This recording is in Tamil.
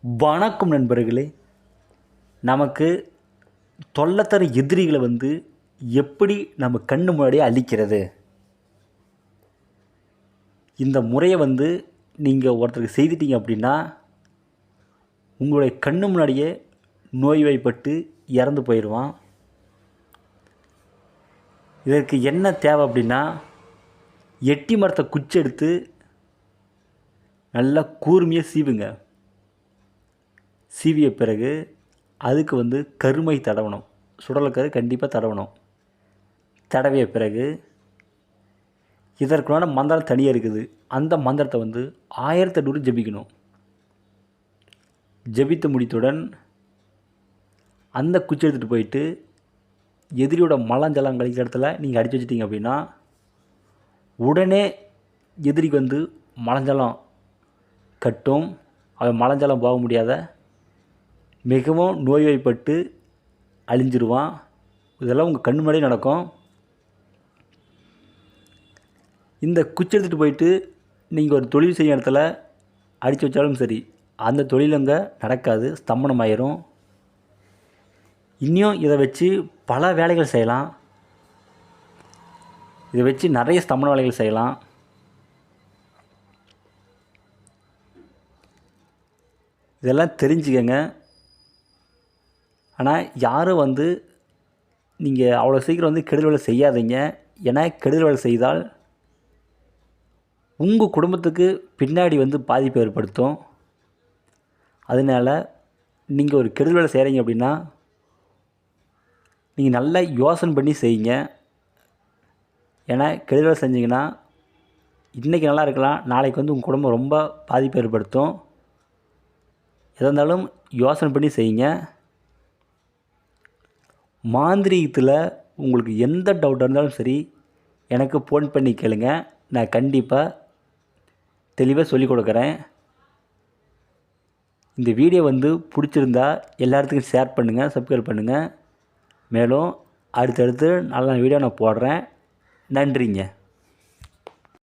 வணக்கம் நண்பர்களே. நமக்கு தொல்லைத்தர எதிரிகளை எப்படி நம்ம கண்ணு முன்னாடியே அழிக்கிறது? இந்த முறையை நீங்கள் ஒருத்தருக்கு செய்துட்டீங்க அப்படின்னா உங்களுடைய கண்ணு முன்னாடியே நோய்வாய்ப்பட்டு இறந்து போயிடுவான். இதற்கு என்ன தேவை அப்படின்னா, எட்டி மரத்தை குச்சி எடுத்து நல்லா கூர்மையாக சீவுங்க. சீவிய பிறகு அதுக்கு கருமை தடவணும். சுடலக்கரு கண்டிப்பாக தடவணும். தடவிய பிறகு இதற்குள்ளான மந்திரம் தனியாக இருக்குது. அந்த மந்திரத்தை 1800 ஜபிக்கணும். ஜபித்து முடித்தவுடன் அந்த குச்சி எடுத்துகிட்டு போயிட்டு எதிரியோட மலஞ்சலம் கழிக்கிற இடத்துல நீங்கள் அடித்து வச்சிட்டிங்க அப்படின்னா உடனே எதிரிக்கு மலஞ்சலம் கட்டும். அவன் மலஞ்சலம் போக முடியாத மிகவும் நோய்வாய்ப்பட்டு அழிஞ்சிருவான். இதெல்லாம் உங்கள் கண்ணு முன்னாடியே நடக்கும். இந்த குச்சி எடுத்துகிட்டு போயிட்டு நீங்கள் ஒரு தொழில் செய்யும் இடத்துல அடித்து வச்சாலும் சரி, அந்த தொழில் அங்கே நடக்காது, ஸ்தம்பனமாயிரும். இன்னும் இதை வச்சு பல வேலைகள் செய்யலாம். இதை வச்சு நிறைய ஸ்தம்பன வேலைகள் செய்யலாம். இதெல்லாம் தெரிஞ்சுக்கங்க. ஆனால் யாரும் நீங்கள் அவ்வளோ சீக்கிரம் கெடுதல் வேலை செய்யாதீங்க. ஏன்னா கெடுதல் வேலை செய்தால் உங்கள் குடும்பத்துக்கு பின்னாடி பாதிப்பு ஏற்படுத்தும். அதனால் நீங்கள் ஒரு கெடுதல் வேலை செய்கிறீங்க அப்படின்னா நீங்கள் நல்லா யோசனை பண்ணி செய்யுங்க. ஏன்னா கெடுதல் வேலை செஞ்சிங்கன்னா இன்றைக்கி நல்லா இருக்கலாம், நாளைக்கு உங்கள் குடும்பம் ரொம்ப பாதிப்பு ஏற்படுத்தும். எதாக இருந்தாலும் யோசனை பண்ணி செய்யுங்க. மாந்திரீகத்தில் உங்களுக்கு எந்த டவுட்டாக இருந்தாலும் சரி எனக்கு ஃபோன் பண்ணி கேளுங்க. நான் கண்டிப்பாக தெளிவாக சொல்லிக் கொடுக்குறேன். இந்த வீடியோ பிடிச்சிருந்தா எல்லாத்துக்கும் ஷேர் பண்ணுங்கள், சப்ஸ்கிரைப் பண்ணுங்கள். மேலும் அடுத்தடுத்து நல்ல வீடியோ நான் போடுறேன். நன்றிங்க.